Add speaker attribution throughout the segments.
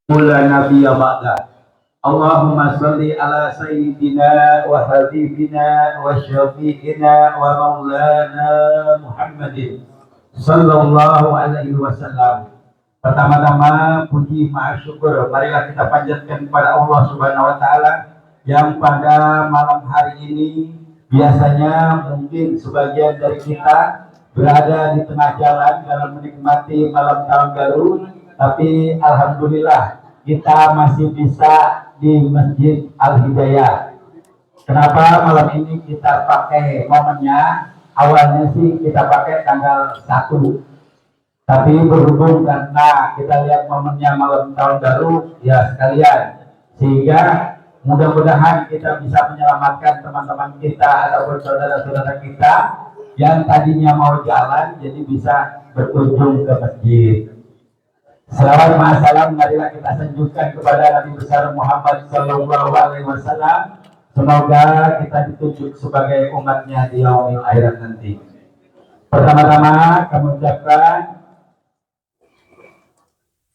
Speaker 1: la nabiyya ba'da. Allahumma salli ala sayyidina wa habibina wa syafi'ina wa maulana Muhammadin sallallahu alaihi wasallam. Pertama-tama puji maha syukur marilah kita panjatkan kepada Allah Subhanahu wa taala yang pada malam hari ini biasanya mungkin sebagian dari kita berada di tengah jalan dalam menikmati malam tahun baru, tapi alhamdulillah kita masih bisa di Masjid Al-Hidayah. Kenapa malam ini kita pakai momennya? Awalnya sih kita pakai tanggal 1, tapi berhubung karena kita lihat momennya malam tahun baru, ya sekalian, sehingga mudah-mudahan kita bisa menyelamatkan teman-teman kita ataupun saudara-saudara kita yang tadinya mau jalan jadi bisa berkunjung ke masjid. Salawat ma'asalam marilah kita sanjungkan kepada Nabi besar Muhammad sallallahu alaihi wasallam. Semoga kita ditunjuk sebagai umatnya di yaumil akhirat nanti. Pertama-tama kami ucapkan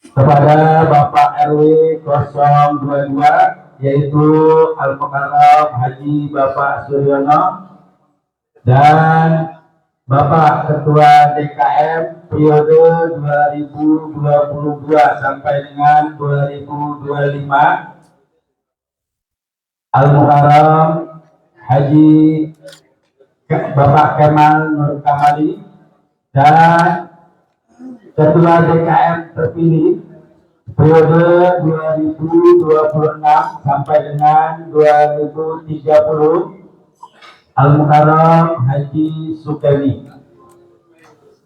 Speaker 1: kepada Bapak RW 022 yaitu Al-Mukarram Haji Bapak Suryono dan Bapak Ketua DKM periode 2022 sampai dengan 2025, Al-Mukarram Haji Bapak Kemal Nur Kamali, dan Ketua DKM terpilih periode 2026 sampai dengan 2030, Al-Mukarram Haji Sukemi.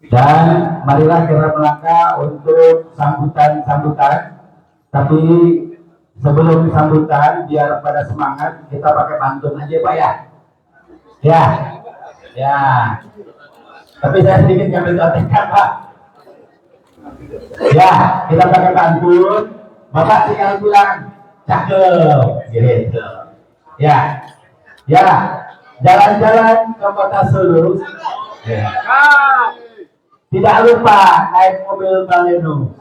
Speaker 1: Dan marilah kita melangkah untuk sambutan-sambutan. Tapi sebelum sambutan, biar pada semangat, kita pakai pantun aja Pak ya. Ya. Tapi saya sedikit ngambil contekan Pak. Ya, kita pakai pantun. Bapak tinggal bilang cakep, gitu. Ya. Jalan-jalan ke kota Solo, ya. Tidak lupa naik mobil baleno.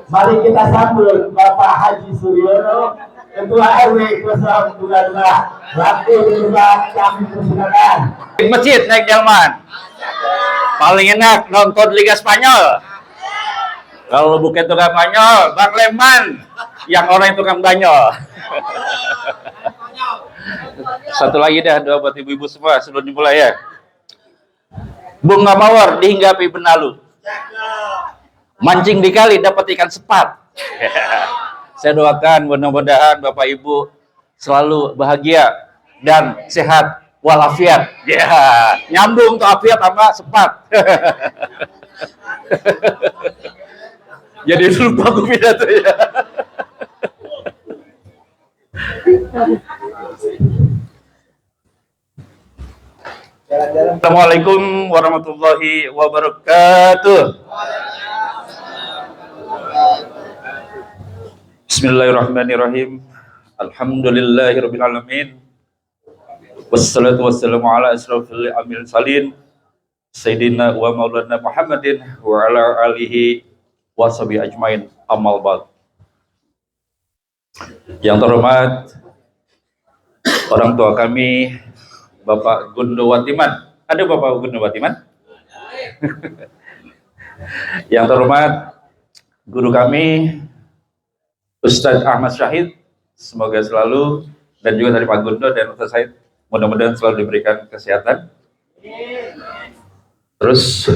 Speaker 1: Mari kita sambut Bapak Haji Suryono, Ketua RW 022. Waktu juga kami persilakan.
Speaker 2: Di masjid naik delman. Paling enak nonton Liga Spanyol. Kalau bukan tukang banyol, Bang Leman yang orang tukang banyol. Satu lagi dah doa buat ibu-ibu semua sebelum dimulai ya. Bunga mawar dihinggapi benalu. Mancing di kali dapat ikan sepat. Saya doakan mudah-mudahan Bapak Ibu selalu bahagia dan sehat walafiat. Ya, nyambung tuh afiat sama sepat. Jadi lupa gue pidato ya. Assalamualaikum warahmatullahi wabarakatuh. Bismillahirrahmanirrahim. Alhamdulillahirabbil alamin. Wassalatu wassalamu ala asrofil mursalin Sayyidina wa maulana Muhammadin wa ala alihi wa sahbihi ajmain, amal ba'd. Yang terhormat orang tua kami Bapak Gundo Watiman. Ada Bapak Gundo Watiman? Yang terhormat guru kami Ustadz Ahmad Syahid, semoga selalu, dan juga dari Pak Gundo dan Ustadz Syahid, mudah-mudahan selalu diberikan kesehatan. Terus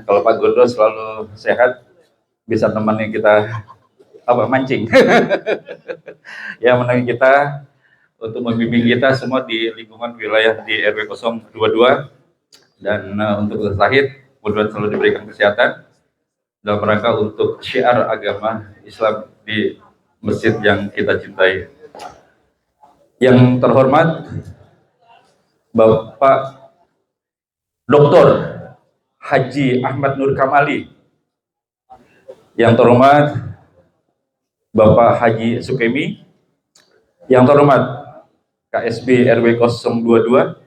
Speaker 2: kalau Pak Gundo selalu sehat, bisa temannya kita mancing. Ya, menang kita untuk membimbing kita semua di lingkungan wilayah di RW 022, dan untuk Ustadz Syahid mudah-mudahan selalu diberikan kesehatan dalam rangka untuk syiar agama Islam di masjid yang kita cintai. Yang terhormat Bapak Dr. Haji Ahmad Nur Kamali. Yang terhormat Bapak Haji Sukemi. Yang terhormat KSB RW 022.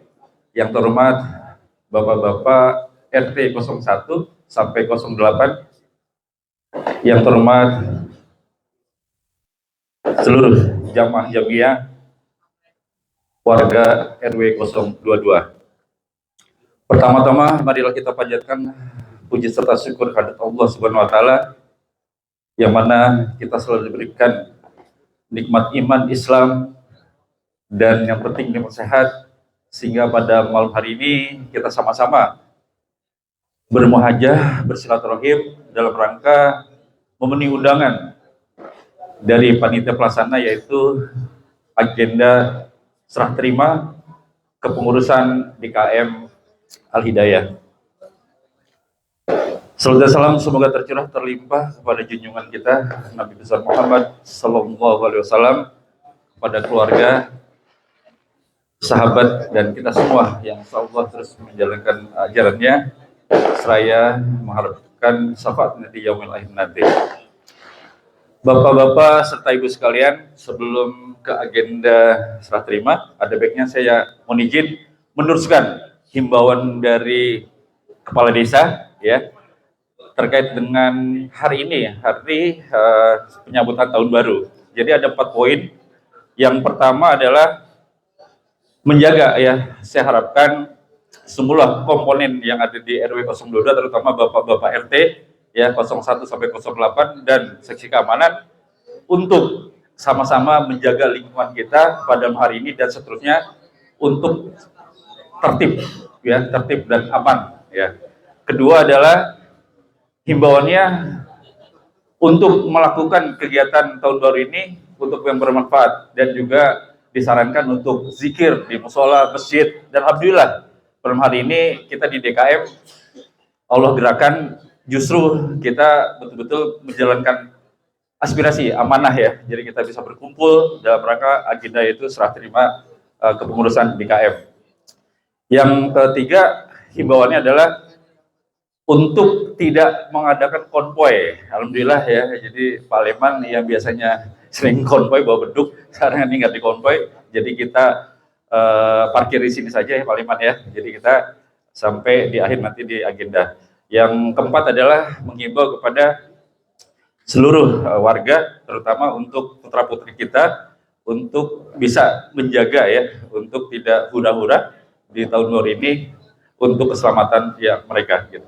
Speaker 2: Yang terhormat Bapak-bapak RT 01 sampai 08. Yang terhormat seluruh jamaah jamiah warga RW 022. Pertama-tama marilah kita panjatkan puji serta syukur kepada Allah Subhanahu wa taala yang mana kita selalu diberikan nikmat iman Islam dan yang penting nikmat sehat, sehingga pada malam hari ini kita sama-sama bermuhajah bersilaturahim dalam rangka memenuhi undangan dari panitia pelaksana, yaitu agenda serah terima kepengurusan DKM Al Hidayah. Salam dan salam semoga tercurah terlimpah kepada junjungan kita Nabi besar Muhammad Sallallahu Alaihi Wasallam, pada keluarga, sahabat, dan kita semua yang insyaallah terus menjalankan ajarannya seraya mengharapkan syafaatnya di yaumil akhir nanti. Bapak-bapak serta ibu sekalian, sebelum ke agenda serah terima, ada baiknya saya mohon izin meneruskan himbauan dari kepala desa ya terkait dengan hari ini, hari penyambutan tahun baru. Jadi ada 4 poin. Yang pertama adalah menjaga ya, saya harapkan semua komponen yang ada di RW 022 terutama bapak-bapak RT ya 01 sampai 08 dan seksi keamanan untuk sama-sama menjaga lingkungan kita pada hari ini dan seterusnya untuk tertib ya, tertib dan aman ya. Kedua adalah himbauannya untuk melakukan kegiatan tahun baru ini untuk yang bermanfaat dan juga disarankan untuk zikir di musola, masjid, dan alhamdulillah pada hari ini kita di DKM Allah gerakan justru kita betul-betul menjalankan aspirasi amanah ya. Jadi kita bisa berkumpul dalam rangka agenda itu serah terima kepengurusan DKM. Yang ketiga himbauannya adalah untuk tidak mengadakan konvoy. Alhamdulillah ya, jadi Pak Leman yang biasanya sering konvoy bawa beduk, sekarang ini nggak di konvoy, jadi kita parkir di sini saja ya Pak Leman ya. Jadi kita sampai di akhir nanti di agenda. Yang keempat adalah menghimbau kepada seluruh warga, terutama untuk putra-putri kita, untuk bisa menjaga ya, untuk tidak hura-hura di tahun baru ini untuk keselamatan ya mereka gitu.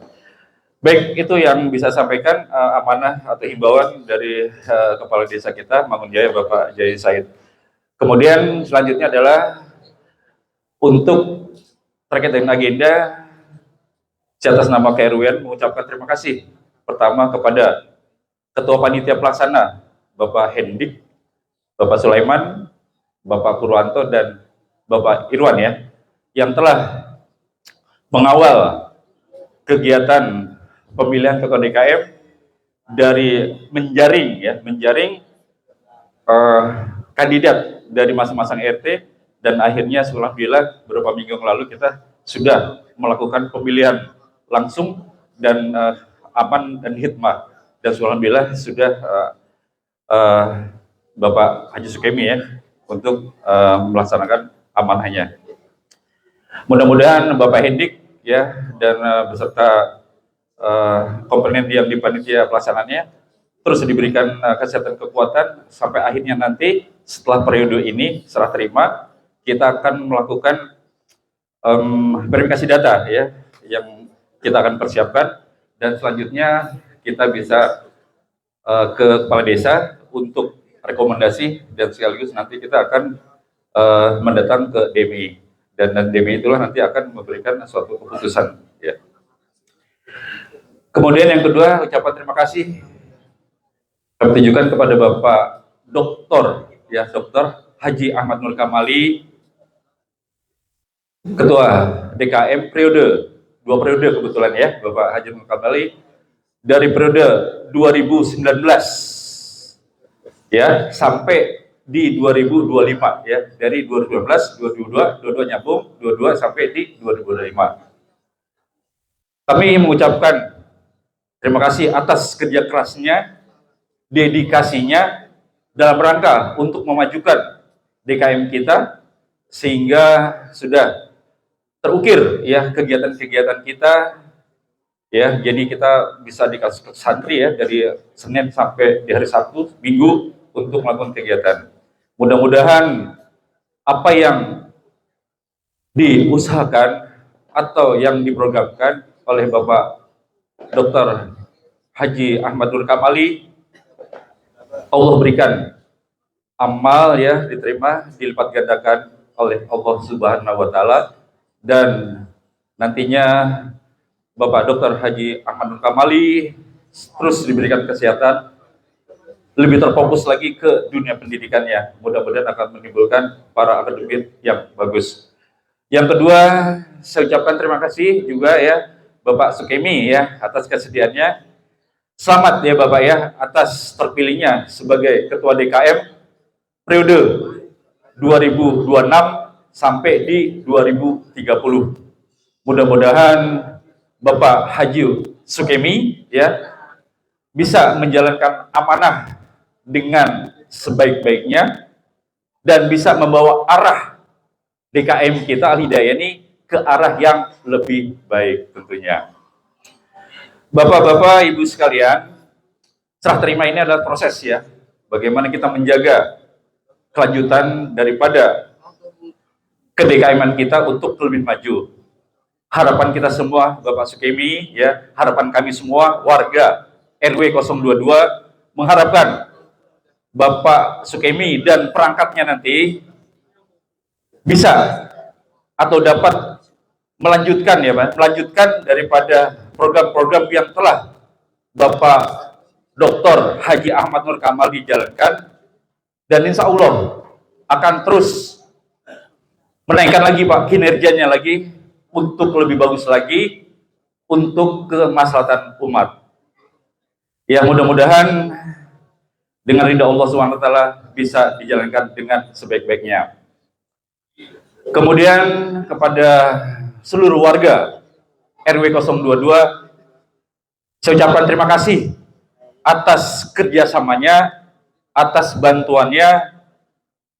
Speaker 2: Baik, itu yang bisa sampaikan amanah atau himbauan dari kepala desa kita Mangunjaya Bapak Jaya Said. Kemudian selanjutnya adalah untuk terkait dengan agenda, atas nama KRWN mengucapkan terima kasih pertama kepada Ketua Panitia Pelaksana Bapak Hendik, Bapak Sulaiman, Bapak Purwanto, dan Bapak Irwan ya, yang telah mengawal kegiatan pemilihan ketua DKM dari menjaring kandidat dari masing-masing RT, dan akhirnya alhamdulillah beberapa minggu yang lalu kita sudah melakukan pemilihan langsung dan aman dan hikmah, dan alhamdulillah sudah Bapak Haji Sukemi ya untuk melaksanakan amanahnya. Mudah-mudahan Bapak Hendik ya dan beserta komponen yang di panitia pelaksananya terus diberikan kesehatan kekuatan sampai akhirnya nanti setelah periode ini serah terima kita akan melakukan verifikasi data ya yang kita akan persiapkan, dan selanjutnya kita bisa ke kepala desa untuk rekomendasi, dan sekaligus nanti kita akan mendatang ke DMI, dan DMI itulah nanti akan memberikan suatu keputusan ya. Kemudian yang kedua, ucapan terima kasih kami tunjukkan kepada Bapak Dr. ya, Dr. Haji Ahmad Nur Kamali, Ketua DKM periode 2 periode kebetulan ya, Bapak Haji Nur Kamali dari periode 2019 ya sampai di 2025 ya, dari 2012, 2022 nyambung 22 sampai di 2025. Kami mengucapkan terima kasih atas kerja kerasnya, dedikasinya dalam rangka untuk memajukan DKM kita, sehingga sudah terukir ya kegiatan-kegiatan kita ya. Jadi kita bisa dikasih santri ya dari Senin sampai di hari Sabtu, Minggu untuk melakukan kegiatan. Mudah-mudahan apa yang diusahakan atau yang diprogramkan oleh Bapak Dr. Haji Ahmad Nur Kamali, Allah berikan amal ya, diterima, dilipat gandakan oleh Allah Subhanahu wa taala, dan nantinya Bapak Dr. Haji Ahmad Nur Kamali terus diberikan kesehatan, lebih terfokus lagi ke dunia pendidikannya. Mudah-mudahan akan menimbulkan para akademik yang bagus. Yang kedua, saya ucapkan terima kasih juga ya Bapak Sukemi ya atas kesediaannya. Selamat ya Bapak ya atas terpilihnya sebagai Ketua DKM periode 2026 sampai di 2030. Mudah-mudahan Bapak Haji Sukemi ya bisa menjalankan amanah dengan sebaik-baiknya dan bisa membawa arah DKM kita Al-Hidayah ini ke arah yang lebih baik tentunya. Bapak-bapak, ibu sekalian, serah terima ini adalah proses ya. Bagaimana kita menjaga kelanjutan daripada ke-DKM kita untuk lebih maju. Harapan kita semua, Bapak Sukemi, ya, harapan kami semua, warga RW 022, mengharapkan Bapak Sukemi dan perangkatnya nanti bisa atau dapat melanjutkan ya Pak, melanjutkan daripada program-program yang telah Bapak Dr. Haji Ahmad Nur Kamal dijalankan, dan insya Allah akan terus menaikkan lagi Pak kinerjanya lagi untuk lebih bagus lagi untuk kemaslahatan umat. Ya mudah-mudahan dengan ridha Allah SWT bisa dijalankan dengan sebaik-baiknya. Kemudian kepada seluruh warga RW 022, saya ucapkan terima kasih atas kerjasamanya, atas bantuannya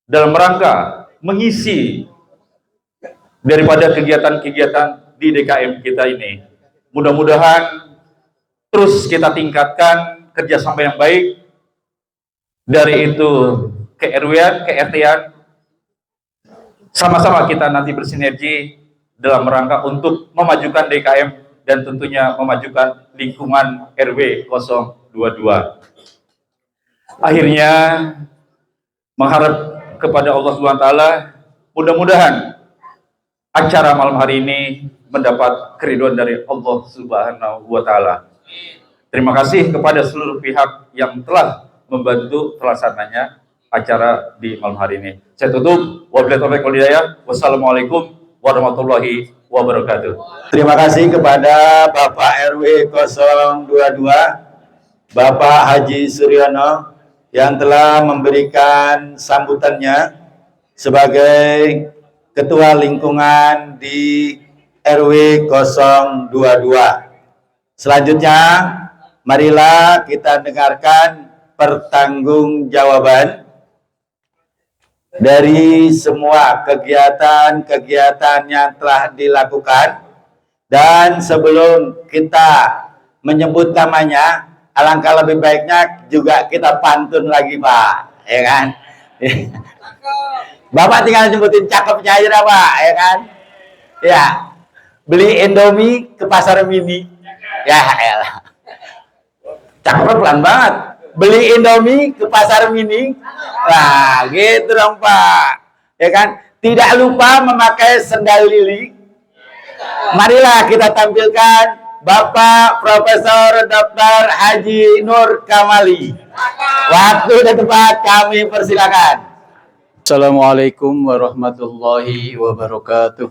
Speaker 2: dalam rangka mengisi daripada kegiatan-kegiatan di DKM kita ini. Mudah-mudahan terus kita tingkatkan kerjasama yang baik, dari itu ke RW-an, ke RT-an, sama-sama kita nanti bersinergi dalam rangka untuk memajukan DKM dan tentunya memajukan lingkungan RW 022. Akhirnya mengharap kepada Allah SWT, mudah-mudahan acara malam hari ini mendapat keriduan dari Allah Subhanahu wa taala. Terima kasih kepada seluruh pihak yang telah membantu terlaksananya acara di malam hari ini. Saya tutup. Wabillahi taufiq wal hidayah. Wassalamualaikum warahmatullahi wabarakatuh.
Speaker 1: Terima kasih kepada Bapak RW 022, Bapak Haji Suryono, yang telah memberikan sambutannya sebagai Ketua Lingkungan di RW 022. Selanjutnya, marilah kita dengarkan pertanggungjawaban dari semua kegiatan-kegiatan yang telah dilakukan. Dan sebelum kita menyebut namanya, alangkah lebih baiknya juga kita pantun lagi Pak, ya kan? Bapak tinggal nyebutin cakepnya aja Pak, ya kan? Ya, beli Indomie ke pasar mini. Ya elah, cakepnya pelan banget. Beli Indomie ke pasar mini. Nah, gitu dong Pak. Ya kan? Tidak lupa memakai sendal lilik. Marilah kita tampilkan Bapak Profesor Dr. Haji Nur Kamali. Waktu dan tempat kami persilakan.
Speaker 3: Assalamualaikum warahmatullahi wabarakatuh.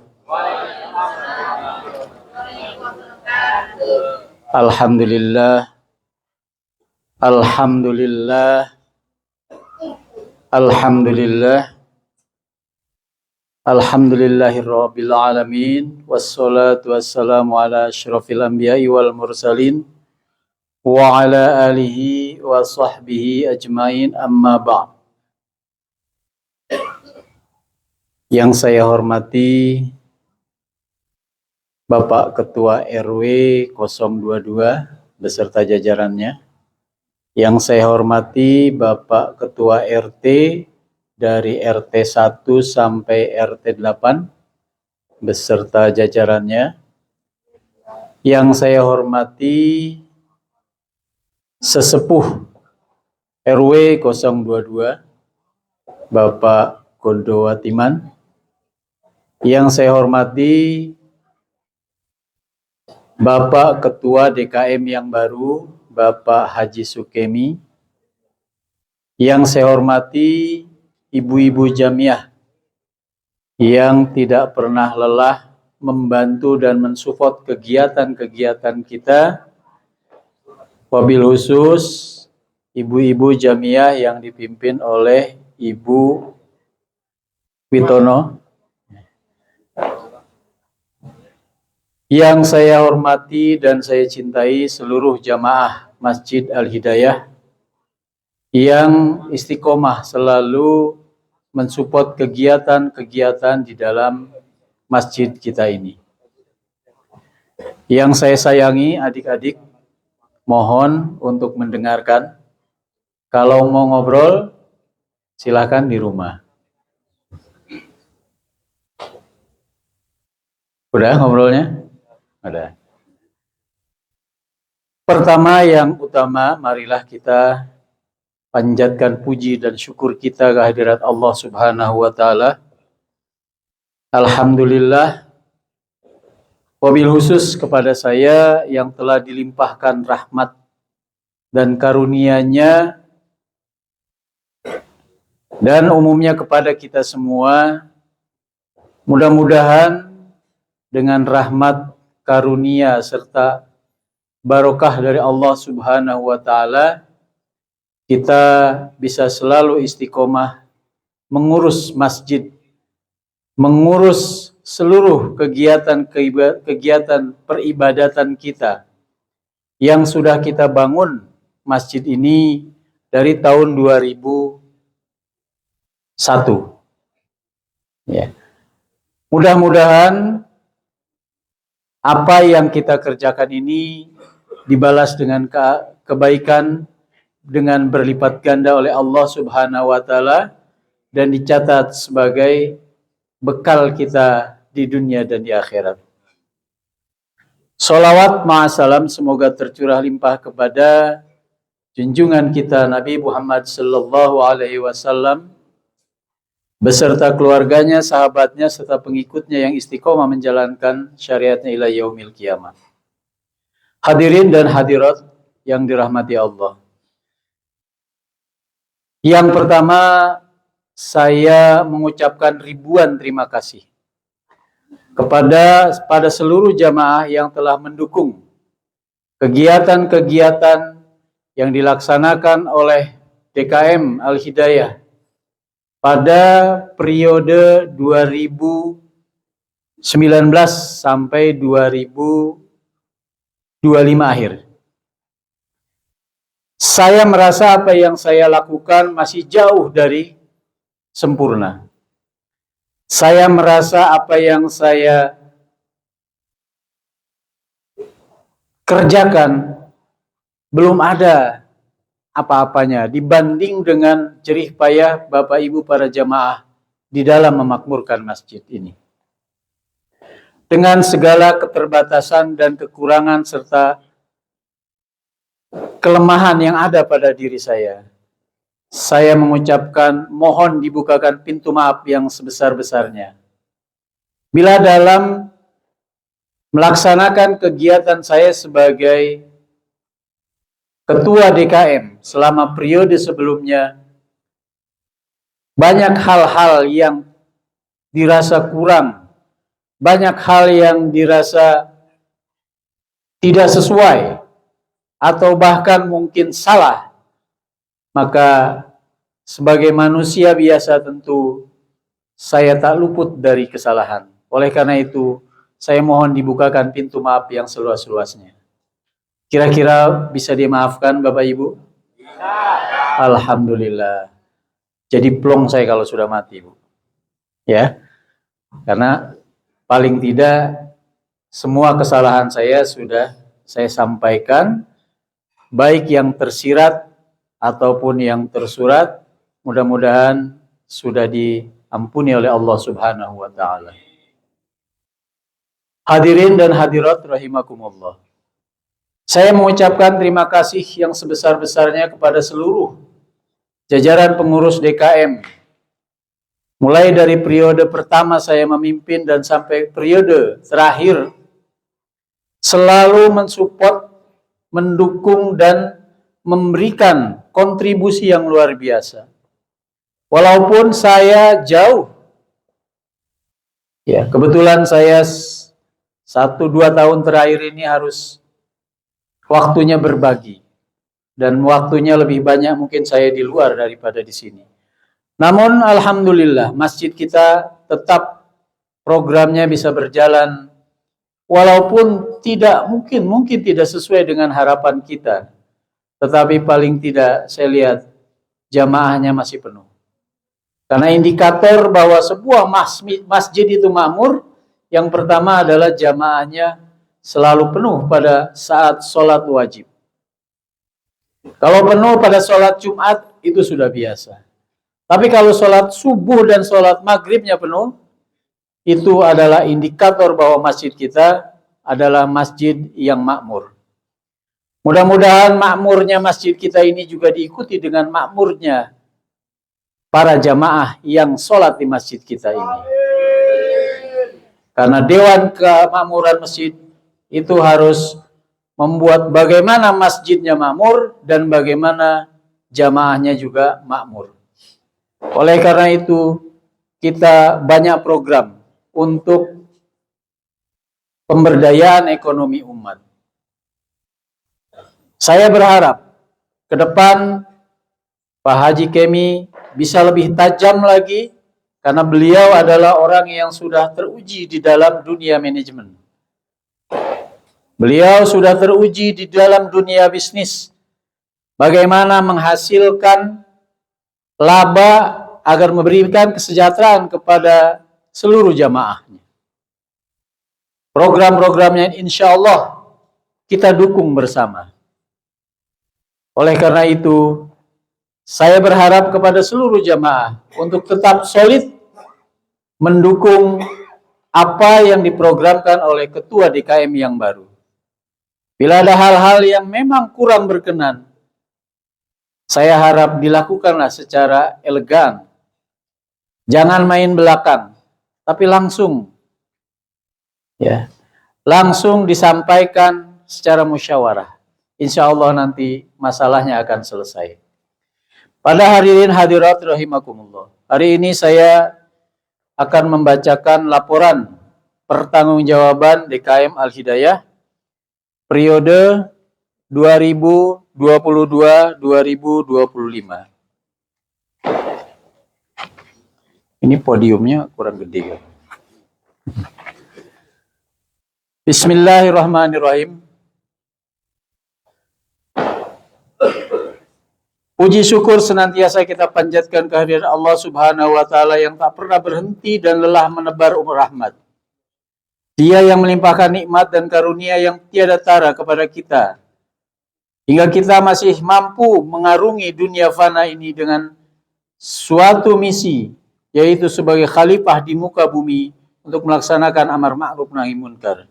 Speaker 3: Alhamdulillah. Alhamdulillah. Alhamdulillah. Alhamdulillahirabbil alamin, wassalatu wassalamu ala asyrafil anbiya'i wal mursalin wa ala alihi wa sahbihi ajmain, amma ba'd. Yang saya hormati Bapak Ketua RW 022 beserta jajarannya, Yang saya hormati Bapak Ketua RT dari RT 1 sampai RT 8 beserta jajarannya. Yang saya hormati Sesepuh RW 022 Bapak Gondo Watiman. Yang saya hormati Bapak Ketua DKM yang baru, Bapak Haji Sukemi. Yang saya hormati ibu-ibu jamiah yang tidak pernah lelah membantu dan mensupport kegiatan-kegiatan kita. Wabil khusus ibu-ibu jamiah yang dipimpin oleh Ibu Witono. Yang saya hormati dan saya cintai seluruh jamaah Masjid Al-Hidayah yang istiqomah selalu mensupport kegiatan-kegiatan di dalam masjid kita ini. Yang saya sayangi adik-adik, mohon untuk mendengarkan. Kalau mau ngobrol, silakan di rumah. Udah ngobrolnya? Ada. Pertama yang utama, marilah kita panjatkan puji dan syukur kita kehadirat Allah Subhanahu wa Ta'ala. Alhamdulillah, wabil khusus kepada saya yang telah dilimpahkan rahmat dan karunia-Nya, dan umumnya kepada kita semua. Mudah-mudahan dengan rahmat, karunia, serta barokah dari Allah Subhanahu wa Ta'ala, kita bisa selalu istiqomah mengurus masjid, mengurus seluruh kegiatan peribadatan kita yang sudah kita bangun masjid ini dari tahun 2001. Ya. Mudah-mudahan apa yang kita kerjakan ini dibalas dengan kebaikan dengan berlipat ganda oleh Allah Subhanahu wa Ta'ala dan dicatat sebagai bekal kita di dunia dan di akhirat. Salawat ma'asalam semoga tercurah limpah kepada junjungan kita Nabi Muhammad sallallahu alaihi wasallam beserta keluarganya, sahabatnya, serta pengikutnya yang istiqomah menjalankan syariatnya ila yaumil qiyamah. Hadirin dan hadirat yang dirahmati Allah. Yang pertama, saya mengucapkan ribuan terima kasih pada seluruh jamaah yang telah mendukung kegiatan-kegiatan yang dilaksanakan oleh DKM Al-Hidayah pada periode 2019 sampai 2025 akhir. Saya merasa apa yang saya lakukan masih jauh dari sempurna. Saya merasa apa yang saya kerjakan belum ada apa-apanya dibanding dengan jerih payah Bapak Ibu para jamaah di dalam memakmurkan masjid ini. Dengan segala keterbatasan dan kekurangan serta kelemahan yang ada pada diri saya mengucapkan mohon dibukakan pintu maaf yang sebesar-besarnya. Bila dalam melaksanakan kegiatan saya sebagai Ketua DKM selama periode sebelumnya, banyak hal-hal yang dirasa kurang, banyak hal yang dirasa tidak sesuai, atau bahkan mungkin salah, maka sebagai manusia biasa tentu saya tak luput dari kesalahan. Oleh karena itu, saya mohon dibukakan pintu maaf yang seluas-luasnya. Kira-kira bisa dimaafkan Bapak Ibu? Alhamdulillah. Jadi plong saya kalau sudah mati, Bu. Ya. Karena paling tidak semua kesalahan saya sudah saya sampaikan, baik yang tersirat ataupun yang tersurat, mudah-mudahan sudah diampuni oleh Allah Subhanahu wa taala. Hadirin dan hadirat rahimakumullah. Saya mengucapkan terima kasih yang sebesar-besarnya kepada seluruh jajaran pengurus DKM. Mulai dari periode pertama saya memimpin dan sampai periode terakhir, selalu mensupport, mendukung, dan memberikan kontribusi yang luar biasa. Walaupun saya jauh, ya kebetulan saya 1-2 tahun terakhir ini harus waktunya berbagi. Dan waktunya lebih banyak mungkin saya di luar daripada di sini. Namun alhamdulillah masjid kita tetap programnya bisa berjalan walaupun tidak mungkin tidak sesuai dengan harapan kita. Tetapi paling tidak saya lihat jamaahnya masih penuh. Karena indikator bahwa sebuah masjid itu makmur, yang pertama adalah jamaahnya selalu penuh pada saat sholat wajib. Kalau penuh pada sholat Jumat itu sudah biasa. Tapi kalau sholat subuh dan sholat maghribnya penuh, itu adalah indikator bahwa masjid kita adalah masjid yang makmur. Mudah-mudahan makmurnya masjid kita ini juga diikuti dengan makmurnya para jamaah yang sholat di masjid kita ini. Karena Dewan Kemakmuran Masjid itu harus membuat bagaimana masjidnya makmur dan bagaimana jamaahnya juga makmur. Oleh karena itu, kita banyak program untuk pemberdayaan ekonomi umat. Saya berharap ke depan Pak Haji Kemi bisa lebih tajam lagi karena beliau adalah orang yang sudah teruji di dalam dunia manajemen. Beliau sudah teruji di dalam dunia bisnis. Bagaimana menghasilkan laba agar memberikan kesejahteraan kepada seluruh jamaahnya. Program-programnya insya Allah kita dukung bersama. Oleh karena itu, saya berharap kepada seluruh jamaah untuk tetap solid mendukung apa yang diprogramkan oleh Ketua DKM yang baru. Bila ada hal-hal yang memang kurang berkenan, saya harap dilakukanlah secara elegan. Jangan main belakang, tapi langsung disampaikan secara musyawarah. Insya Allah nanti masalahnya akan selesai. Pada hadirin hadirat rahimakumullah. Hari ini saya akan membacakan laporan pertanggungjawaban DKM Al-Hidayah periode 2022-2025. Ini podiumnya kurang gede kan? Bismillahirrahmanirrahim. Puji syukur senantiasa kita panjatkan kehadiran Allah Subhanahu wa taala yang tak pernah berhenti dan lelah menebar rahmat. Dia yang melimpahkan nikmat dan karunia yang tiada tara kepada kita, hingga kita masih mampu mengarungi dunia fana ini dengan suatu misi, yaitu sebagai khalifah di muka bumi untuk melaksanakan amar ma'ruf nahi munkar.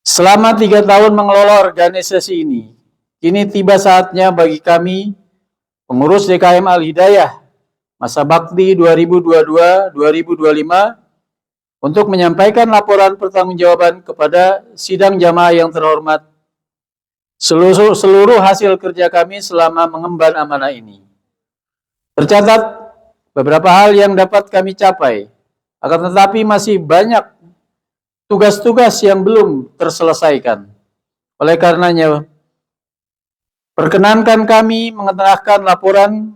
Speaker 3: Selama 3 tahun mengelola organisasi ini, kini tiba saatnya bagi kami, pengurus DKM Al-Hidayah, masa bakti 2022-2025, untuk menyampaikan laporan pertanggungjawaban kepada sidang jamaah yang terhormat seluruh hasil kerja kami selama mengemban amanah ini. Tercatat beberapa hal yang dapat kami capai, akan tetapi masih banyak tugas-tugas yang belum terselesaikan. Oleh karenanya, perkenankan kami mengetengahkan laporan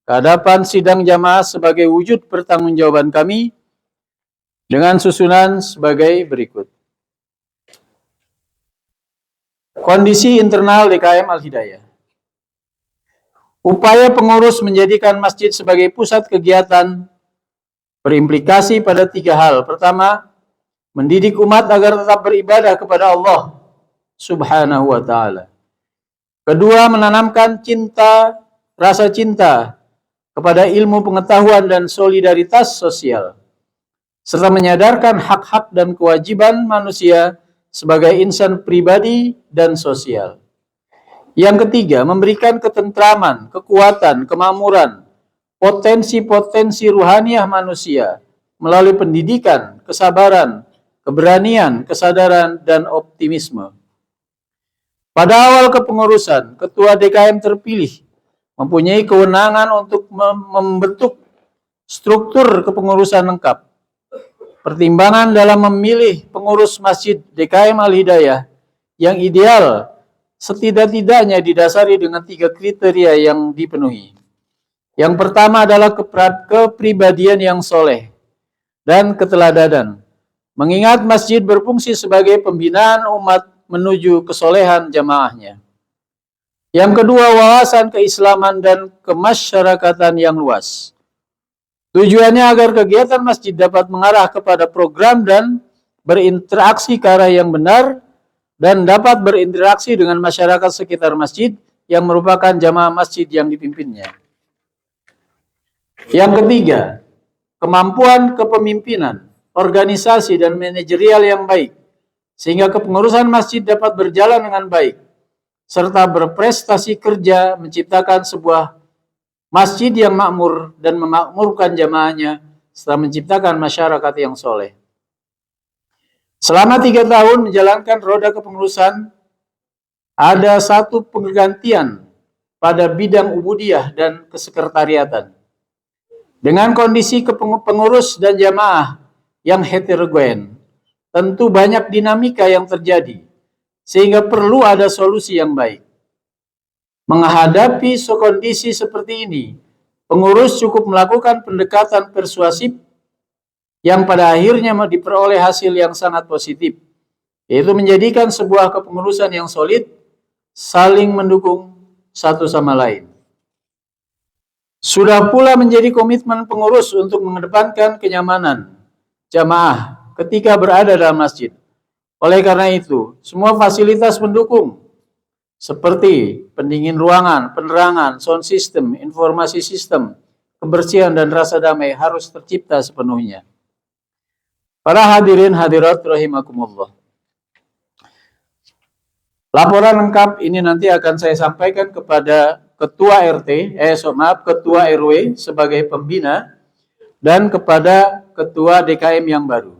Speaker 3: ke hadapan sidang jamaah sebagai wujud pertanggungjawaban kami dengan susunan sebagai berikut. Kondisi internal DKM Al-Hidayah. Upaya pengurus menjadikan masjid sebagai pusat kegiatan berimplikasi pada 3 hal. Pertama, mendidik umat agar tetap beribadah kepada Allah Subhanahu wa ta'ala. Kedua, menanamkan rasa cinta kepada ilmu pengetahuan dan solidaritas sosial, serta menyadarkan hak-hak dan kewajiban manusia sebagai insan pribadi dan sosial. Yang ketiga, memberikan ketentraman, kekuatan, kemakmuran, potensi-potensi ruhaniah manusia melalui pendidikan, kesabaran, keberanian, kesadaran, dan optimisme. Pada awal kepengurusan, Ketua DKM terpilih mempunyai kewenangan untuk membentuk struktur kepengurusan lengkap. Pertimbangan dalam memilih pengurus Masjid DKM Al-Hidayah yang ideal setidak-tidaknya didasari dengan 3 kriteria yang dipenuhi. Yang pertama adalah kepribadian yang soleh dan keteladanan, mengingat masjid berfungsi sebagai pembinaan umat menuju kesolehan jamaahnya. Yang kedua, wawasan keislaman dan kemasyarakatan yang luas. Tujuannya agar kegiatan masjid dapat mengarah kepada program dan berinteraksi ke arah yang benar dan dapat berinteraksi dengan masyarakat sekitar masjid yang merupakan jamaah masjid yang dipimpinnya. Yang ketiga, kemampuan kepemimpinan, organisasi, dan manajerial yang baik, sehingga kepengurusan masjid dapat berjalan dengan baik, serta berprestasi kerja menciptakan sebuah masjid yang makmur dan memakmurkan jamaahnya, serta menciptakan masyarakat yang soleh. Selama 3 tahun menjalankan roda kepengurusan, ada 1 penggantian pada bidang ubudiyah dan kesekretariatan. Dengan kondisi pengurus dan jamaah yang heterogen, tentu banyak dinamika yang terjadi, sehingga perlu ada solusi yang baik. Menghadapi kondisi seperti ini, pengurus cukup melakukan pendekatan persuasif yang pada akhirnya diperoleh hasil yang sangat positif, yaitu menjadikan sebuah kepengurusan yang solid, saling mendukung satu sama lain. Sudah pula menjadi komitmen pengurus untuk mengedepankan kenyamanan jamaah ketika berada dalam masjid. Oleh karena itu, semua fasilitas pendukung seperti pendingin ruangan, penerangan, sound system, informasi sistem, kebersihan, dan rasa damai harus tercipta sepenuhnya. Para hadirin hadirat rahimakumullah. Laporan lengkap ini nanti akan saya sampaikan kepada Ketua Ketua RW sebagai pembina dan kepada Ketua DKM yang baru.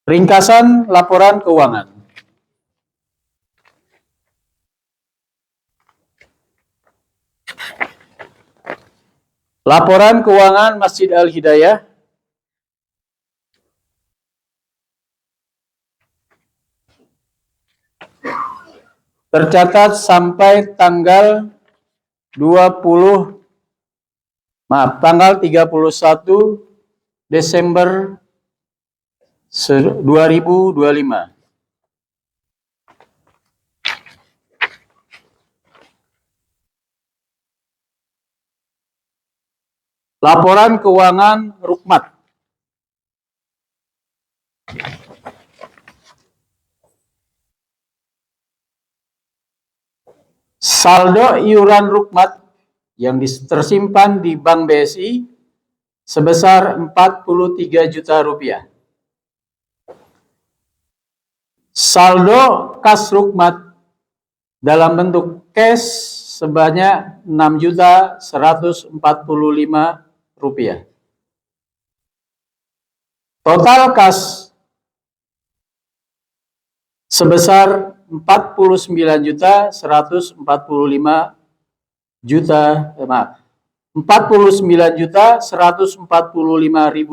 Speaker 3: Ringkasan laporan keuangan. Laporan keuangan Masjid Al-Hidayah tercatat sampai tanggal 31 Desember 2025. Laporan keuangan Rukmat. Saldo iuran Rukmat yang tersimpan di Bank BSI sebesar 43 juta rupiah. Saldo kas Rukmat dalam bentuk cash sebanyak 6.145 rupiah. Total kas sebesar 49.145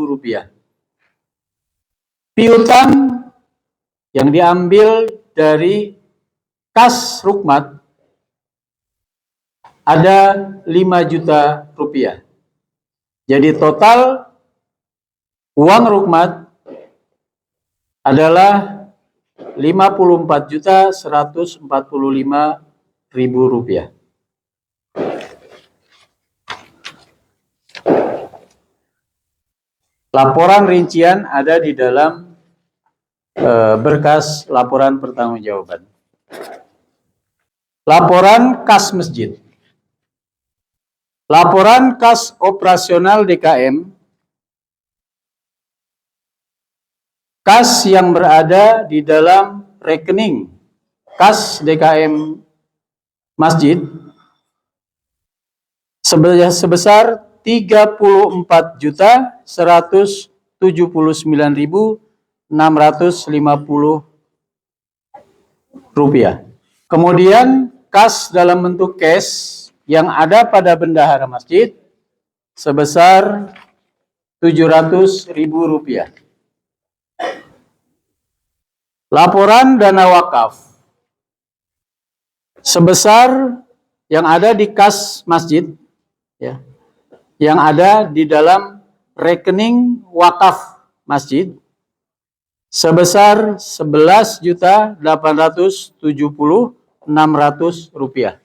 Speaker 3: rupiah. Piutang yang diambil dari kas Rukmat ada 5 juta rupiah. Jadi total uang Rukmat adalah 54.145.000 rupiah. Laporan rincian ada di dalam berkas laporan pertanggungjawaban. Laporan kas masjid. Laporan kas operasional DKM, kas yang berada di dalam rekening kas DKM masjid sebesar 34.179.650 rupiah. Kemudian kas dalam bentuk cash yang ada pada bendahara masjid sebesar 700.000 rupiah. Laporan dana wakaf sebesar yang ada di kas masjid, ya, yang ada di dalam rekening wakaf masjid sebesar 11.870.600 rupiah.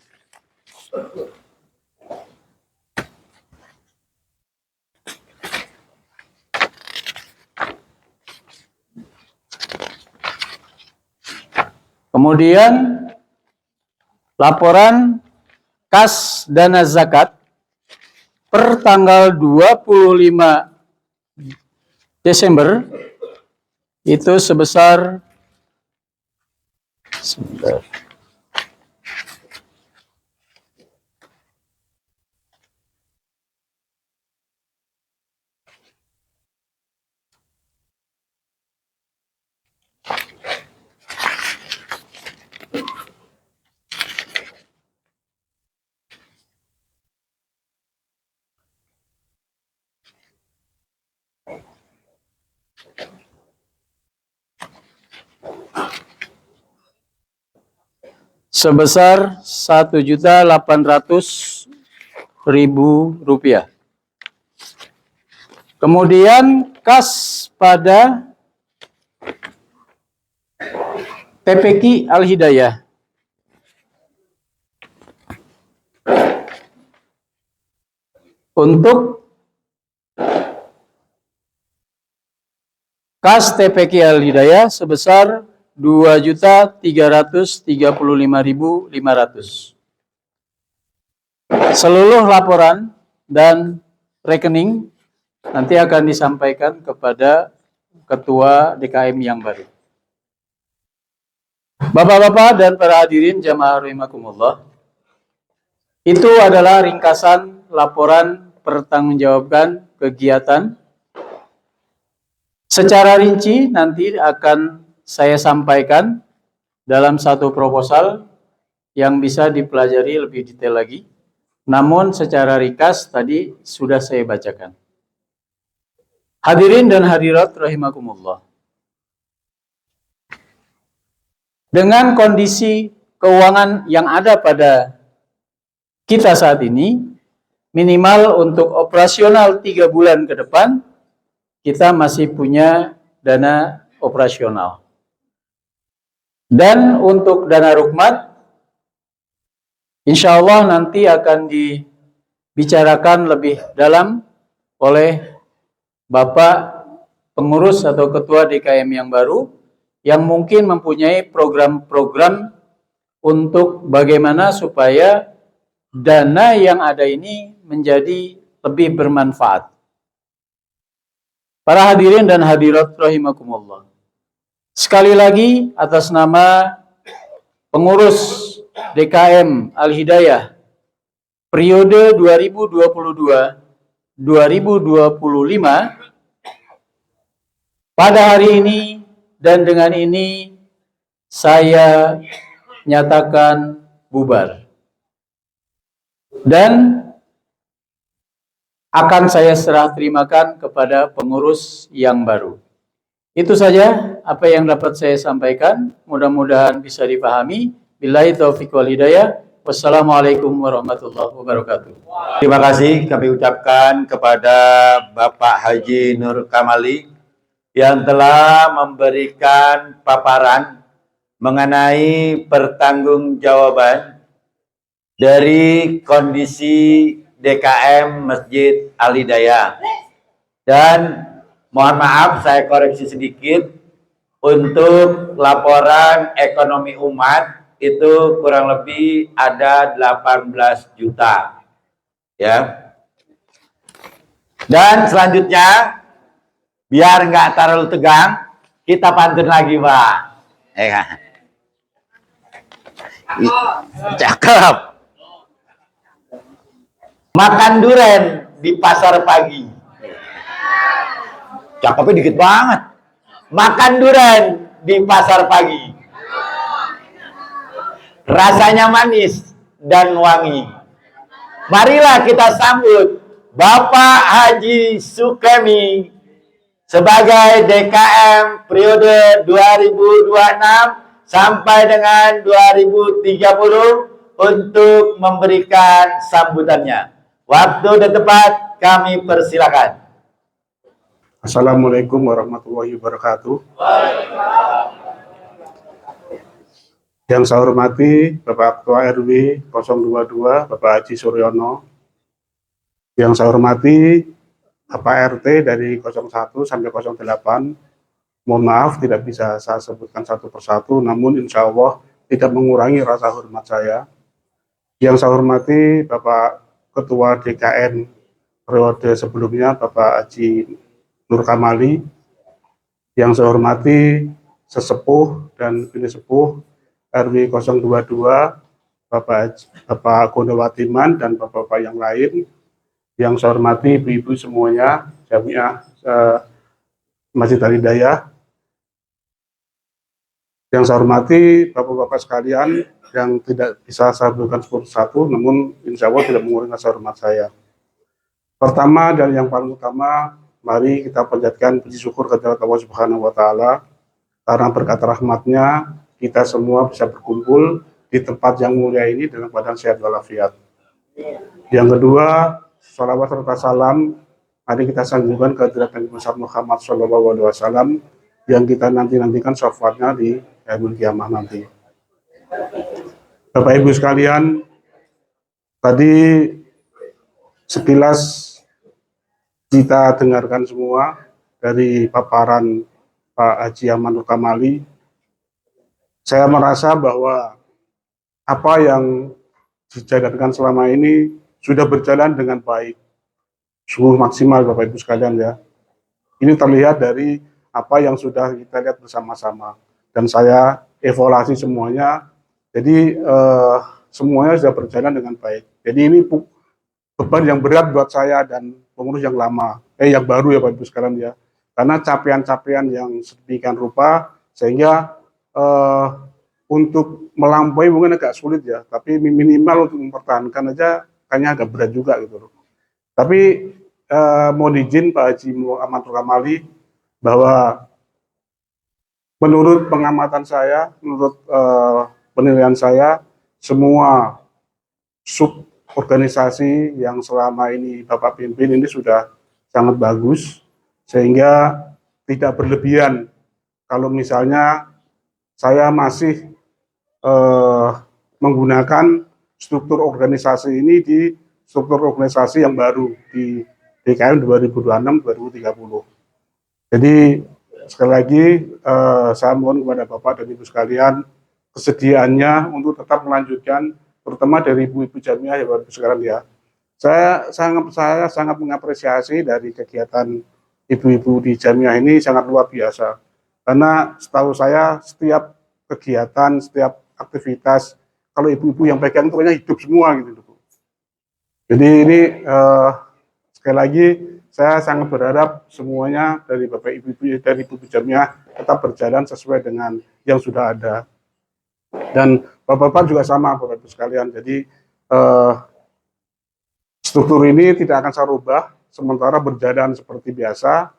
Speaker 3: Kemudian laporan kas dana zakat per tanggal 25 Desember itu sebesar sebesar 1.800.000 rupiah. Kemudian kas pada TPQ Al-Hidayah untuk kas TPQ Al-Hidayah sebesar 2.335.500. Seluruh laporan dan rekening nanti akan disampaikan kepada Ketua DKM yang baru. Bapak-bapak dan para hadirin jamaah rahimakumullah, itu adalah ringkasan laporan pertanggungjawaban kegiatan. Secara rinci nanti akan saya sampaikan dalam satu proposal yang bisa dipelajari lebih detail lagi. Namun secara ringkas tadi sudah saya bacakan. Hadirin dan hadirat rahimakumullah. Dengan kondisi keuangan yang ada pada kita saat ini, minimal untuk operasional 3 bulan ke depan, kita masih punya dana operasional. Dan untuk dana rukmat, insya Allah nanti akan dibicarakan lebih dalam oleh Bapak pengurus atau Ketua DKM yang baru, yang mungkin mempunyai program-program untuk bagaimana supaya dana yang ada ini menjadi lebih bermanfaat. Para hadirin dan hadirat rahimakumullah. Sekali lagi atas nama pengurus DKM Al-Hidayah periode 2022-2025 pada hari ini dan dengan ini saya nyatakan bubar. Dan akan saya serah terimakan kepada pengurus yang baru. Itu saja apa yang dapat saya sampaikan. Mudah-mudahan bisa dipahami. Billahi taufiq wal hidayah. Wassalamualaikum warahmatullahi wabarakatuh.
Speaker 1: Terima kasih kami ucapkan kepada Bapak Haji Nur Kamali yang telah memberikan paparan mengenai pertanggungjawaban dari kondisi DKM Masjid Al-Hidayah. Dan mohon maaf saya koreksi sedikit,
Speaker 2: Untuk laporan ekonomi umat itu kurang lebih ada 18 juta. Ya. Dan selanjutnya, biar nggak terlalu tegang, kita pantun lagi, Pak. Ya. Cakep. Makan duren di pasar pagi. Cakepnya dikit banget. Makan duren di pasar pagi. Rasanya manis dan wangi. Marilah kita sambut Bapak Haji Sukemi sebagai DKM periode 2026 sampai dengan 2030 untuk memberikan sambutannya. Waktu dan tempat kami persilakan.
Speaker 4: Assalamualaikum warahmatullahi wabarakatuh. Yang saya hormati Bapak Ketua RW 022, Bapak Haji Suryono. Yang saya hormati Bapak RT dari 01 sampai 08. Mohon maaf tidak bisa saya sebutkan satu persatu, namun insya Allah tidak mengurangi rasa hormat saya. Yang saya hormati Bapak Ketua DKN periode sebelumnya, Bapak Haji Nur Kamali. Yang saya hormati sesepuh dan bini sepuh RW 022, Bapak Gondowatiman dan bapak-bapak yang lain. Yang saya hormati ibu-ibu semuanya, Jamiah Masjid Al-Hidayah. Yang saya hormati bapak-bapak sekalian yang tidak bisa saya berikan satu, namun insya Allah tidak mengurangi rasa hormat saya. Pertama dan yang paling utama, mari kita panjatkan puji syukur kepada Allah Subhanahu wa Ta'ala, karena berkat rahmatnya kita semua bisa berkumpul di tempat yang mulia ini dalam keadaan sehat walafiat. Yang kedua, salawat serta salam mari kita sanjungkan ke Nabi Muhammad SAW yang kita nantikan syafaatnya di yaumul kiamah nanti. Bapak Ibu sekalian, tadi sekilas kita dengarkan semua dari paparan Pak Haji Amanul Kamali. Saya merasa bahwa apa yang dijalankan selama ini sudah berjalan dengan baik, sungguh maksimal Bapak Ibu sekalian ya. Ini terlihat dari apa yang sudah kita lihat bersama-sama dan saya evaluasi semuanya. Jadi semuanya sudah berjalan dengan baik. Jadi ini beban yang berat buat saya dan pengurus yang lama, yang baru ya Bapak Ibu sekalian ya. Karena capaian-capaian yang sedemikian rupa sehingga untuk melampaui mungkin agak sulit ya, tapi minimal untuk mempertahankan aja kayaknya agak berat juga gitu loh. Tapi mohon izin Pak Haji Amanul Kamali bahwa menurut pengamatan saya, menurut penilaian saya, semua sub organisasi yang selama ini Bapak pimpin ini sudah sangat bagus, sehingga tidak berlebihan kalau misalnya saya masih menggunakan struktur organisasi ini di struktur organisasi yang baru di DKM 2026-2030. Jadi sekali lagi saya mohon kepada Bapak dan Ibu sekalian kesediaannya untuk tetap melanjutkan, terutama dari ibu-ibu jamiah ya Bapak Ibu sekalian ya. Saya sangat mengapresiasi dari kegiatan ibu-ibu di jamiah ini sangat luar biasa. Karena setahu saya setiap kegiatan, setiap aktivitas, kalau ibu-ibu yang pegang itu kayaknya hidup semua gitu. Jadi ini sekali lagi saya sangat berharap semuanya dari Bapak Ibu dari ibu-ibu jamiah tetap berjalan sesuai dengan yang sudah ada. Dan Bapak-bapak juga sama Bapak Ibu sekalian. Jadi struktur ini tidak akan saya rubah, sementara berjalan seperti biasa.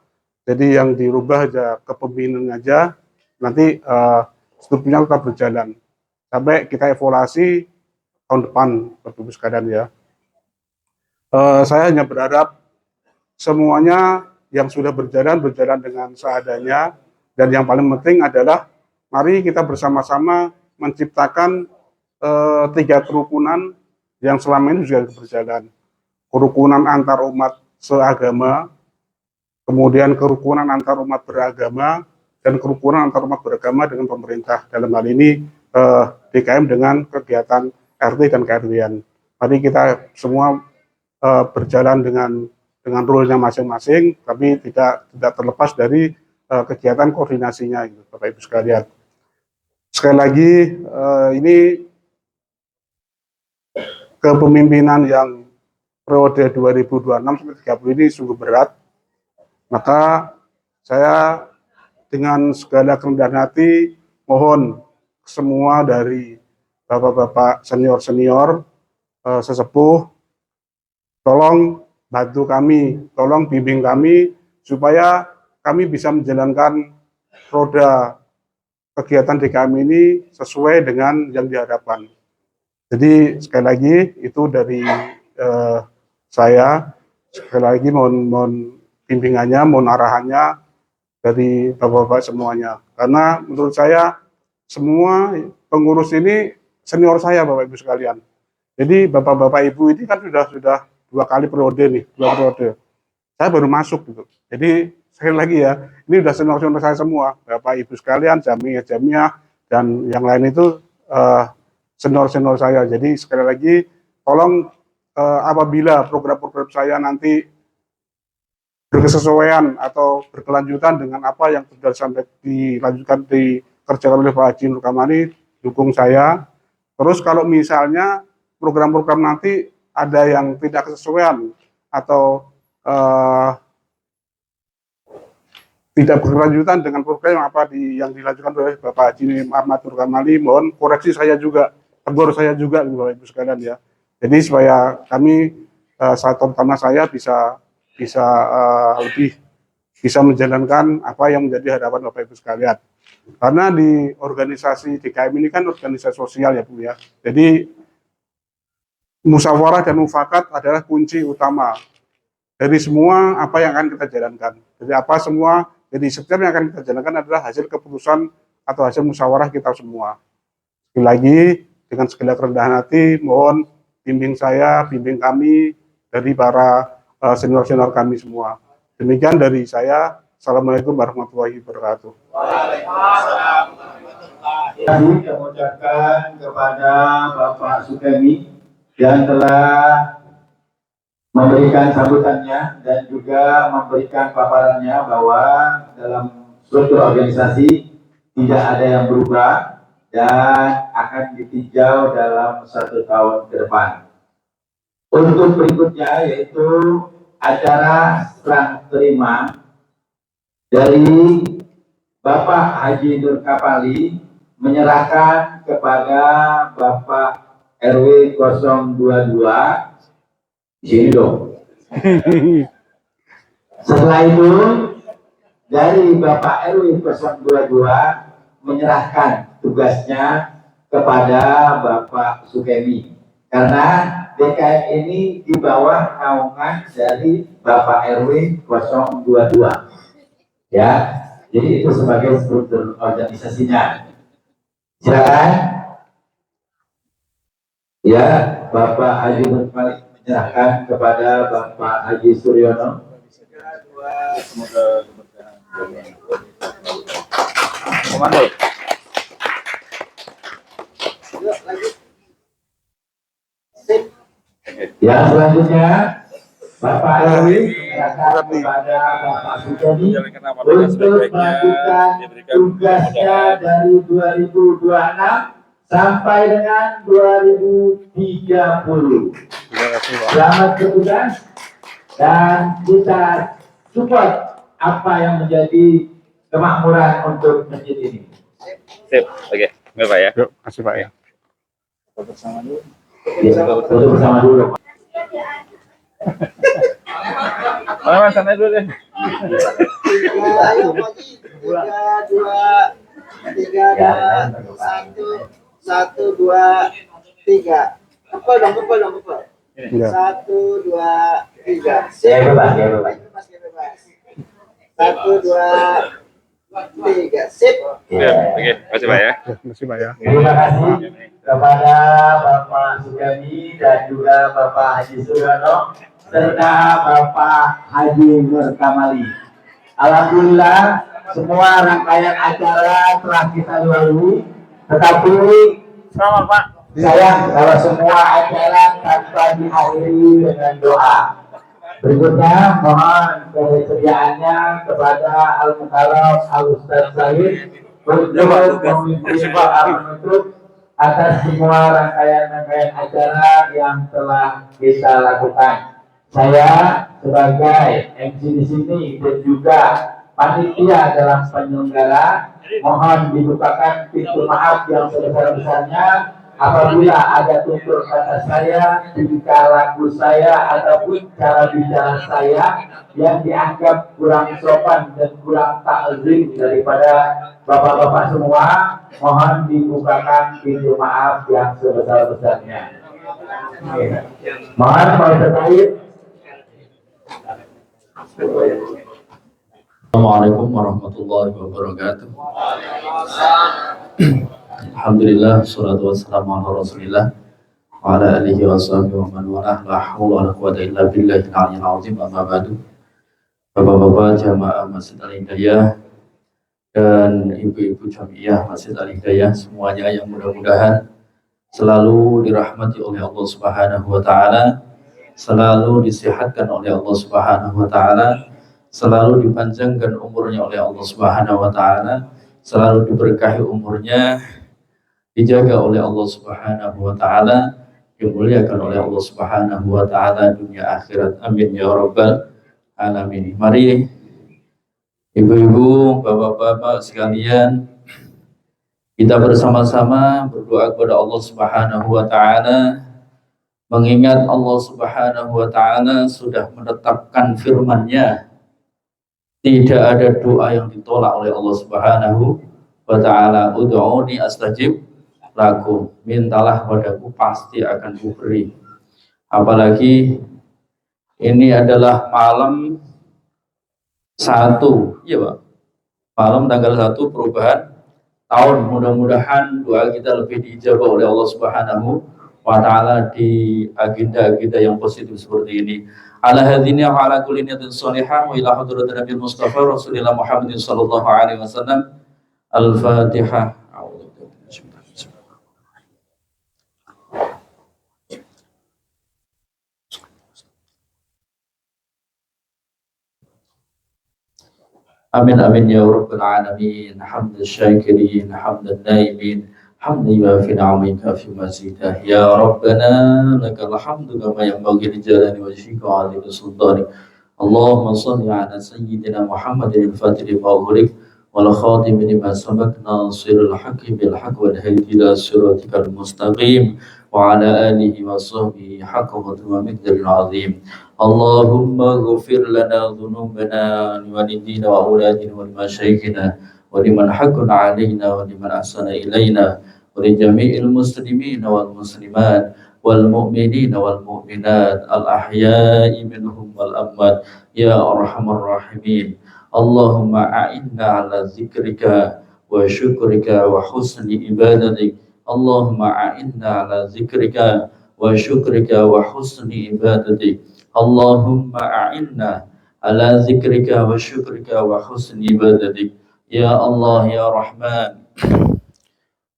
Speaker 4: Jadi yang dirubah aja kepemimpinan aja, nanti strukturnya tetap berjalan sampai kita evaluasi tahun depan Bapak Ibu sekalian ya. Saya hanya berharap semuanya yang sudah berjalan dengan seadanya, dan yang paling penting adalah mari kita bersama-sama menciptakan 3 kerukunan yang selama ini sudah berjalan. Kerukunan antar umat seagama, kemudian kerukunan antar umat beragama, dan kerukunan antar umat beragama dengan pemerintah. Dalam hal ini DKM dengan kegiatan RT dan KRW-an. Mari kita semua berjalan dengan role-nya masing-masing, tapi tidak terlepas dari kegiatan koordinasinya, gitu, Bapak Ibu sekalian. Sekali lagi, ini kepemimpinan yang periode 2026-30 ini sungguh berat. Maka saya dengan segala kerendahan hati mohon semua dari bapak-bapak senior-senior, sesepuh, tolong bantu kami, tolong bimbing kami supaya kami bisa menjalankan roda kegiatan DKM ini sesuai dengan yang diharapkan. Jadi sekali lagi itu dari saya, sekali lagi mohon bimbingannya, mohon arahannya dari bapak-bapak semuanya. Karena menurut saya semua pengurus ini senior saya, Bapak Ibu sekalian. Jadi bapak-bapak ibu ini kan sudah 2 kali periode nih, 2 periode. Saya baru masuk gitu. Jadi sekali lagi ya, ini udah senior-senior saya semua, Bapak Ibu sekalian, jamiah, dan yang lain itu senior-senior saya. Jadi sekali lagi, tolong apabila program-program saya nanti berkesesuaian atau berkelanjutan dengan apa yang sudah sampai dilanjutkan dikerjakan oleh Pak Haji Nur Kamali, dukung saya. Terus kalau misalnya program-program nanti ada yang tidak kesesuaian atau tidak berkelanjutan dengan program yang dilanjutkan oleh Bapak Haji Ahmad Nur Kamali, mohon koreksi saya juga, tegur saya juga, Bapak Ibu sekalian ya. Jadi supaya kami, terutama saya bisa lebih bisa menjalankan apa yang menjadi harapan Bapak Ibu sekalian. Karena di organisasi DKM ini kan organisasi sosial ya Bu ya. Jadi musyawarah dan mufakat adalah kunci utama dari semua apa yang akan kita jalankan. Jadi setiap yang akan kita jalankan adalah hasil keputusan atau hasil musyawarah kita semua. Sekali lagi, dengan segala kerendahan hati, mohon bimbing saya, bimbing kami, dari para senior-senior kami semua. Demikian dari saya. Assalamualaikum warahmatullahi wabarakatuh.
Speaker 1: Kami mengucapkan kepada Bapak Sukemi yang telah memberikan sambutannya dan juga memberikan paparannya bahwa dalam suatu organisasi tidak ada yang berubah dan akan ditinjau dalam 1 tahun ke depan. Untuk berikutnya yaitu acara serah terima dari Bapak Haji Nur Kamali menyerahkan kepada Bapak RW 022 di sini dong. Setelah itu dari Bapak RW 022 menyerahkan tugasnya kepada Bapak Sukemi, karena DKM ini di bawah naungan dari Bapak RW 022 ya. Jadi itu sebagai struktur organisasinya. Silakan ya, Bapak Haji Nur Kamali menyerahkan kepada Bapak Haji Suryono. Komando. Yang selanjutnya Bapak Erwin menyerahkan kepada Bapak Sukemi untuk melakukan tugasnya dari 2026 sampai dengan 2030. Selamat bertugas dan kita support apa yang menjadi kemakmuran untuk masjid ini.
Speaker 2: Sip, oke, enggak Pak ya.
Speaker 4: Yuk, kasih Pak ya.
Speaker 1: Foto bersama dulu.
Speaker 2: Mana sana dulu deh.
Speaker 5: 1, 2, 3. Pukul dong. 1, 2, 3.
Speaker 1: Ya, bebas.
Speaker 5: 1, 2, 3. Sip.
Speaker 2: Oke, makasih Pak ya.
Speaker 4: Kasih Pak ya.
Speaker 1: Terima kasih kepada Bapak Sukemi dan juga Bapak Haji Suryono serta Bapak Haji Nur Kamali. Alhamdulillah semua rangkaian acara telah kita lalui, tetapi sayang kalau semua acara tanpa diakhiri dengan doa. Berikutnya mohon kesediaannya kepada Al-Mukarram Al-Ustaz Said untuk memimpin doa penutup atas semua rangkaian acara yang telah kita lakukan. Saya sebagai MC di sini dan juga panitia dalam penyelenggara mohon dibukakan pintu maaf yang sebesar-besarnya apabila ada tutur kata saya, tingkah laku saya ataupun cara bicara saya yang dianggap kurang sopan dan kurang takzim daripada bapak-bapak semua, mohon dibukakan pintu maaf yang sebesar-besarnya. Mohon Pak Said.
Speaker 3: Assalamualaikum warahmatullahi wabarakatuh. Alhamdulillah, salatu wassalamu ala rasulillah wa ala alihi wa sahbihi wa man walah, la hawla wa la quwwata illa billahil aliyyil azim, amma ba'du. Bapak-bapak jamaah Masjid Al-Hidayah dan ibu-ibu jamiah Masjid Al-Hidayah semuanya yang mudah-mudahan selalu dirahmati oleh Allah Subhanahu wa taala, selalu disehatkan oleh Allah Subhanahu wa taala, selalu dipanjangkan umurnya oleh Allah Subhanahu wa taala, selalu diberkahi umurnya, dijaga oleh Allah Subhanahu wa taala, dimuliakan oleh Allah Subhanahu wa taala dunia akhirat. Amin ya rabbal alamin. Mari ibu-ibu, bapak-bapak sekalian, kita bersama-sama berdoa kepada Allah Subhanahu wa taala, mengingat Allah Subhanahu wa taala sudah menetapkan firman-Nya, tidak ada doa yang ditolak oleh Allah Subhanahu wa taala. Ud'uni astajib lakum, mintalah padaku pasti akan kuberi. Apalagi ini adalah malam 1, iya Pak, malam tanggal 1 perubahan tahun. Mudah-mudahan doa kita lebih diijabah oleh Allah Subhanahu wa taala di agenda-agenda yang positif seperti ini. Ala hadzini wa ala kulli niyatin shalihah wa ila hadratin Nabi Mustafa Rasulillah Muhammadin sallallahu alaihi wasallam. Al-Fatihah. Amin amin ya rabbal alamin. Hamdan syakirin, hamdan naimin, hamdan yuafi ni'amika fi mazidah. Ya Rabbana lakal hamdu kama yanbaghi li jalali wajhika wa 'azimi sultanik. Allahumma shalli ala sayyidina Muhammadin al-fatih lima ughliq wal khatim lima sabaq nasirul haqqi bil haqq wal hadi ila siratikal mustaqim wa ala alihi wa sahbihi haqqa qadri wa miqdaril azim. Allahumma ghfir lana dhunubana wa lidina wa auladina wa limasyayikhina wa liman haqqana alaina wa liman ahsana ilaina wa li jami'il muslimina wal muslimat wal mu'minina wal mu'minat al ahya'i minhum wal amwat ya arhamar rahimin. Allahumma a'inna ala zikrika wa syukrika wa husni ibadatik. Allahumma a'inna ala zikrika wa syukrika wa husni ibadatik. Allahumma a'inna ala zikrika wa syukrika wa husni ibadatik. Ya Allah ya Rahman,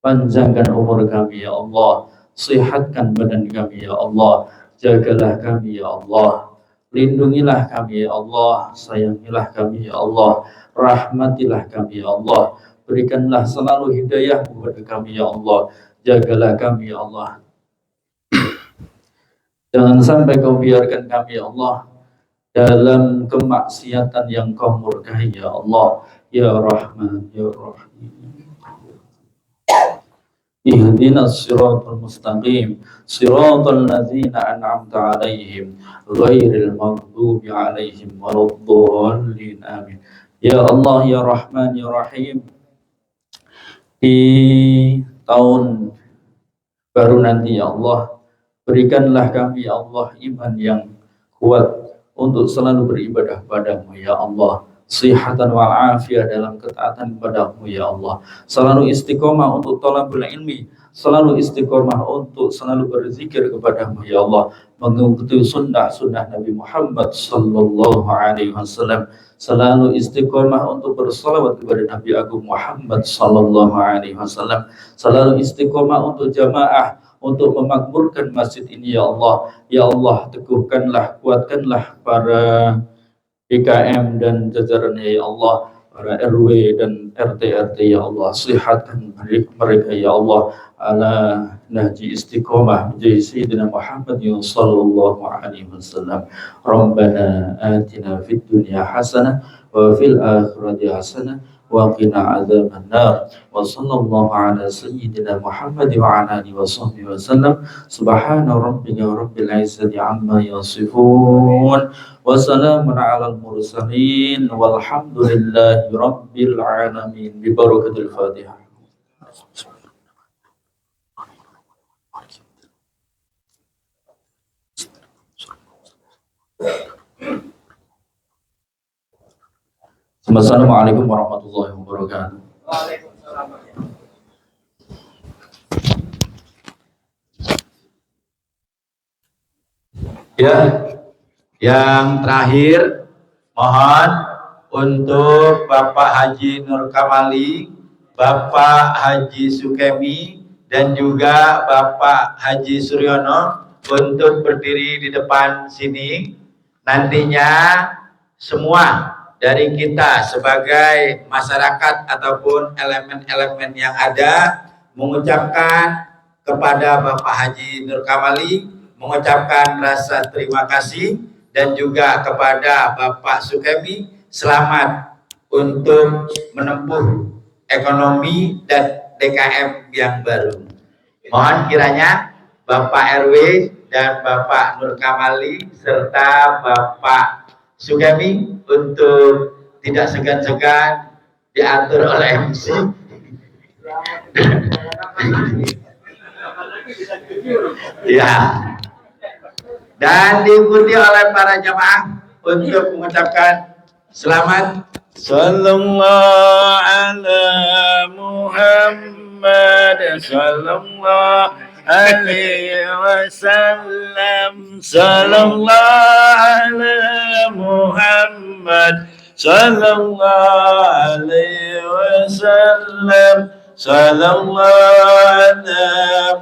Speaker 3: panjangkan umur kami ya Allah, sehatkan badan kami ya Allah, jagalah kami ya Allah, lindungilah kami ya Allah, sayangilah kami ya Allah, rahmatilah kami ya Allah, berikanlah selalu hidayah kepada kami ya Allah, jagalah kami ya Allah. Jangan sampai kau biarkan kami ya Allah dalam kemaksiatan yang kau murkai ya Allah, ya Rahman ya Rahim. Ihdinas siratal mustaqim, siratal ladzina an'amta 'alaihim, ghairil maghdubi 'alaihim waladdallin. Amin. Ya Allah ya Rahman ya Rahim, di tahun baru nanti ya Allah, berikanlah kami ya Allah iman yang kuat untuk selalu beribadah padamu ya Allah, sihatan wal afiyah dalam ketaatan kepadamu ya Allah, selalu istiqomah untuk thalabul ilmi,
Speaker 2: selalu istiqomah untuk selalu berzikir kepadamu ya Allah, mengikuti sunnah Nabi Muhammad sallallahu alaihi wasallam, selalu istiqomah untuk bersalawat kepada Nabi Agung Muhammad sallallahu alaihi wasallam, selalu istiqomah untuk jamaah, untuk memakmurkan masjid ini ya Allah. Ya Allah, teguhkanlah, kuatkanlah para PKM dan jajarannya ya Allah, para RW dan RT ya Allah, sehatkan mereka ya Allah, ala nahji istiqomah menjadi Sayyidina Muhammad sallallahu alaihi wasallam. Rabbana atina fid dunya hasanah wa fil akhirati hasanah wa qina adzaban nar. Wa sallallahu ala sayyidina Muhammad wa ala alihi wa sahbihi wasallam. Subhana rabbika rabbil izzati amma yasifun wa salamun alal mursalin walhamdulillahi rabbil alamin. Bi barakatil Fatihah. Assalamualaikum warahmatullahi wabarakatuh.
Speaker 1: Ya, yang terakhir mohon untuk Bapak Haji Nur Kamali, Bapak Haji Sukemi, dan juga Bapak Haji Suryono untuk berdiri di depan sini. Nantinya semua dari kita sebagai masyarakat ataupun elemen-elemen yang ada mengucapkan kepada Bapak Haji Nur Kamali, mengucapkan rasa terima kasih, dan juga kepada Bapak Sukemi selamat untuk menempuh ekonomi dan DKM yang baru. Mohon kiranya Bapak RW dan Bapak Nur Kamali serta Bapak Sukemi untuk tidak segan-segan diatur oleh MC ya, dan diikuti oleh para jamaah untuk mengucapkan selamat sallallahu ala Muhammad sallallahu alaihi wasallam, sallallahu ala Muhammad sallallahu alaihi wasallam, sallallahu ala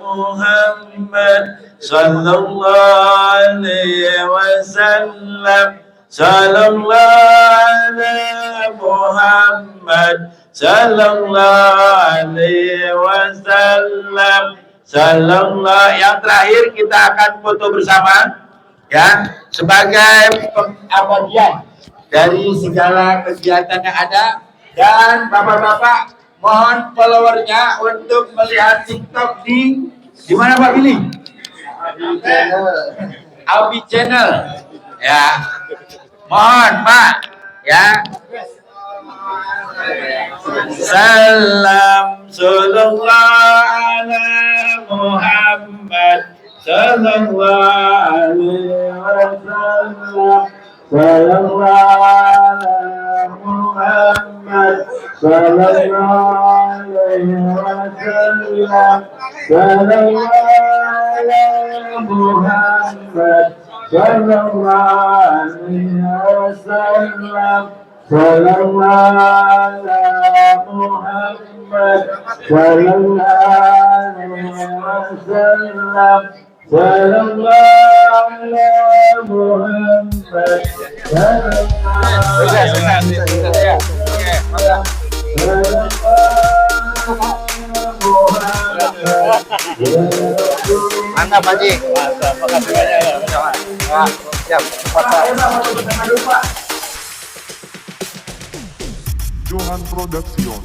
Speaker 1: Muhammad sallallahu alaihi wasallam, sallallahu ala Muhammad sallallahu alaihi wasallam, sallallahu. Yang terakhir kita akan foto bersama ya, sebagai pengabadian dari segala kegiatan yang ada. Dan bapak-bapak mohon followernya untuk melihat TikTok di mana Pak Billy? Albi Channel ya, mohon Pak ya. Salam sallallahu ala Muhammad sallallahu alaihi wasallam, sallallahu ala Muhammad sallallahu alaihi wasallam, sallallahu ala Muhammad sallallahu alaihi wasallam, sallallahu ala Muhammad sallallahu alaihi wasallam, sallallahu ala Muhammad
Speaker 5: Mantap Haji. Makasih banyak ya. Siap.
Speaker 6: Johan Production.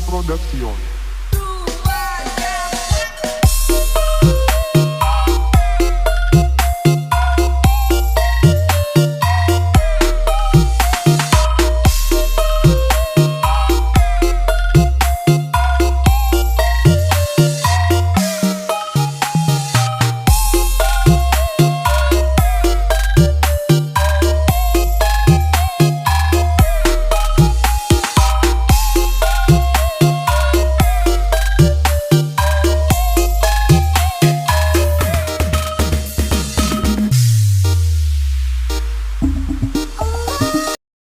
Speaker 6: Production.